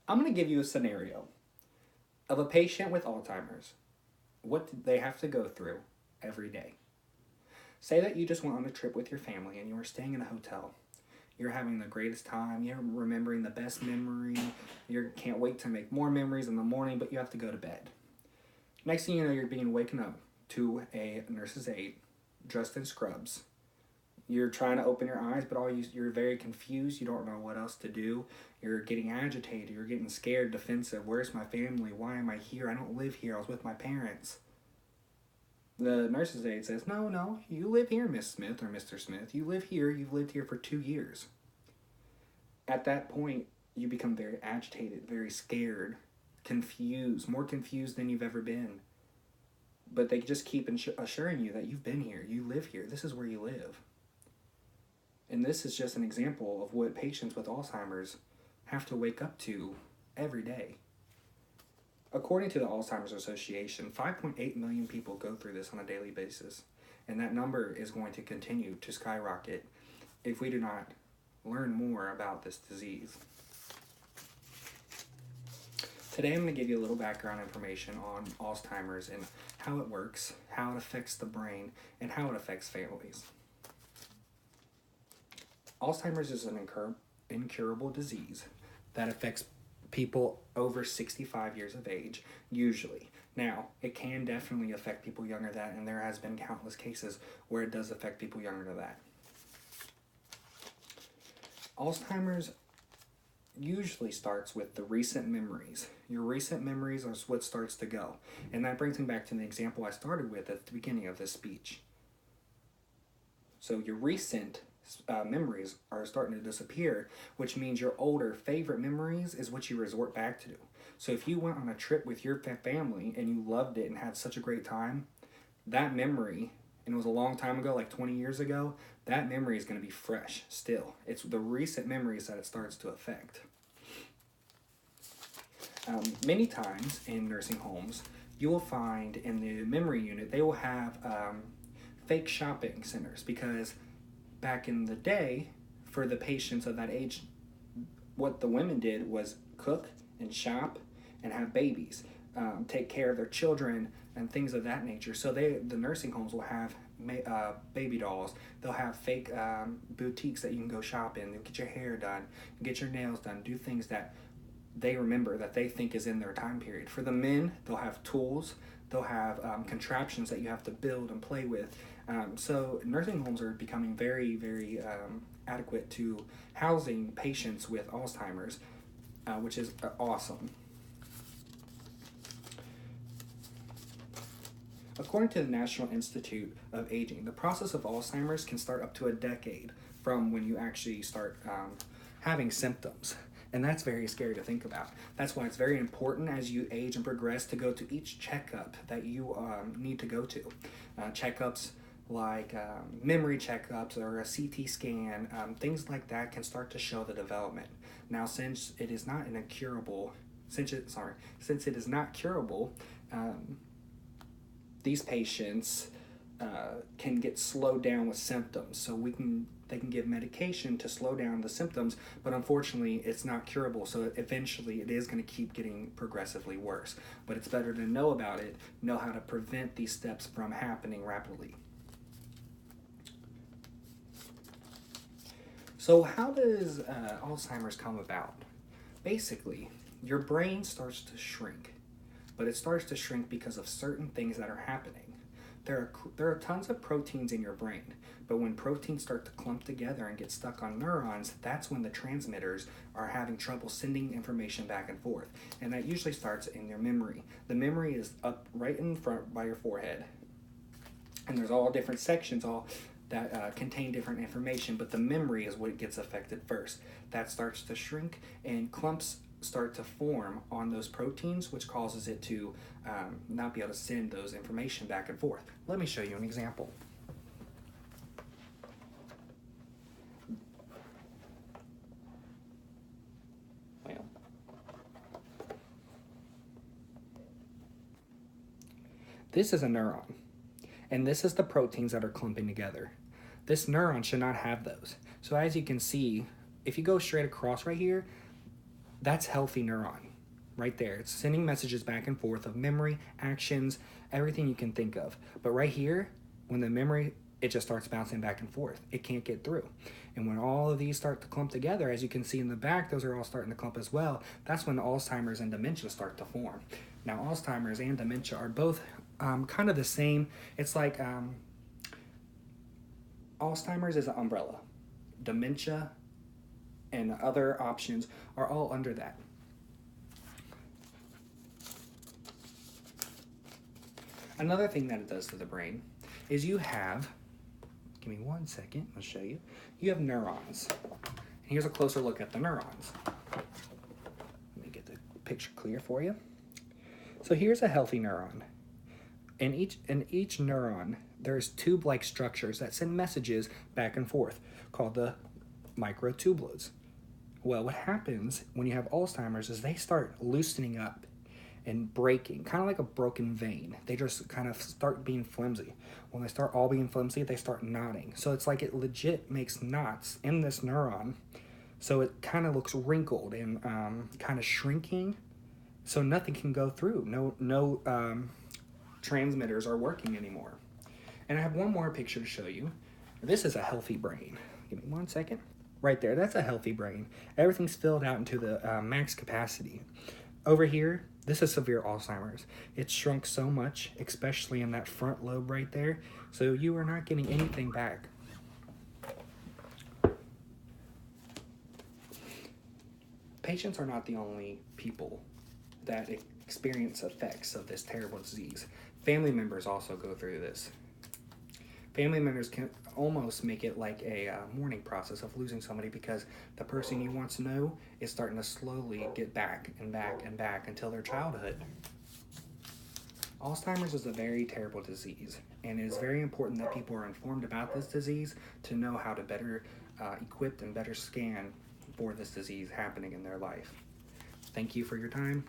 I'm going to give you a scenario of a patient with Alzheimer's. What did they have to go through every day? Say that you just went on a trip with your family and you were staying in a hotel. You're having the greatest time. You're remembering the best memory. You can't wait to make more memories in the morning, but you have to go to bed. Next thing you know, you're being waken up to a nurse's aide dressed in scrubs. You're trying to open your eyes, but you're very confused. You don't know what else to do. You're getting agitated. You're getting scared, defensive. Where's my family? Why am I here? I don't live here. I was with my parents. The nurse's aide says, no, you live here, Miss Smith or Mr. Smith. You live here. You've lived here for 2 years. At that point, you become very agitated, very scared, confused, more confused than you've ever been. But they just keep assuring you that you've been here, you live here, this is where you live. And this is just an example of what patients with Alzheimer's have to wake up to every day. According to the Alzheimer's Association, 5.8 million people go through this on a daily basis. And that number is going to continue to skyrocket if we do not learn more about this disease. Today I'm going to give you a little background information on Alzheimer's and how it works, how it affects the brain, and how it affects families. Alzheimer's is an incurable disease that affects people over 65 years of age, usually. Now, it can definitely affect people younger than that, and there has been countless cases where it does affect people younger than that. Alzheimer's usually starts with the recent memories. Your recent memories are what starts to go. And that brings me back to the example I started with at the beginning of this speech. So your recent memories are starting to disappear, which means your older favorite memories is what you resort back to. So if you went on a trip with your family and you loved it and had such a great time, that memory, and it was a long time ago, like 20 years ago, that memory is going to be fresh still. It's the recent memories that it starts to affect. Many times in nursing homes, you will find in the memory unit, they will have fake shopping centers, because back in the day, for the patients of that age, what the women did was cook and shop and have babies, take care of their children and things of that nature. So the nursing homes will have baby dolls. They'll have fake boutiques that you can go shop in. You'll get your hair done, get your nails done, do things that they remember, that they think is in their time period. For the men, they'll have tools. They'll have contraptions that you have to build and play with. So nursing homes are becoming very, very adequate to housing patients with Alzheimer's, which is awesome. According to the National Institute of Aging, the process of Alzheimer's can start up to a decade from when you actually start having symptoms. And that's very scary to think about. That's why it's very important as you age and progress to go to each checkup that you need to go to. Checkups like memory checkups or a CT scan, things like that can start to show the development. Now, since it is not curable, these patients can get slowed down with symptoms. So they can give medication to slow down the symptoms, but unfortunately it's not curable. So eventually it is going to keep getting progressively worse. But it's better to know about it, know how to prevent these steps from happening rapidly. So how does Alzheimer's come about? Basically, your brain starts to shrink, but it starts to shrink because of certain things that are happening. There are tons of proteins in your brain, but when proteins start to clump together and get stuck on neurons, that's when the transmitters are having trouble sending information back and forth. And that usually starts in your memory. The memory is up right in front by your forehead. And there's all different sections that contain different information, but the memory is what gets affected first. That starts to shrink, and clumps start to form on those proteins, which causes it to not be able to send those information back and forth. Let me show you an example. Well, this is a neuron, and this is the proteins that are clumping together. This neuron should not have those. So as you can see, if you go straight across right here, That's healthy neuron right there. It's sending messages back and forth of memory, actions, everything you can think of. But right here, when the memory, it just starts bouncing back and forth. It can't get through. And when all of these start to clump together, as you can see in the back, those are all starting to clump as well. That's when Alzheimer's and dementia start to form. Now, Alzheimer's and dementia are both kind of the same. It's like Alzheimer's is an umbrella. Dementia and other options are all under that. Another thing that it does to the brain is you have, give me 1 second, I'll show you. You have neurons. And here's a closer look at the neurons. Let me get the picture clear for you. So here's a healthy neuron. In each neuron, there's tube-like structures that send messages back and forth called the microtubules. Well, what happens when you have Alzheimer's is they start loosening up and breaking, kind of like a broken vein. They just kind of start being flimsy. When they start all being flimsy, they start knotting. So it's like it legit makes knots in this neuron. So it kind of looks wrinkled and kind of shrinking. So nothing can go through. No transmitters are working anymore. And I have one more picture to show you. This is a healthy brain. Give me 1 second. Right there, that's a healthy brain. Everything's filled out into the max capacity. Over here, this is severe Alzheimer's. It's shrunk so much, especially in that front lobe right there, so you are not getting anything back. Patients are not the only people that experience effects of this terrible disease. Family members also go through this. Family members can almost make it like a mourning process of losing somebody because the person you once know is starting to slowly get back and back and back until their childhood. Alzheimer's is a very terrible disease, and it is very important that people are informed about this disease to know how to better equip and better scan for this disease happening in their life. Thank you for your time.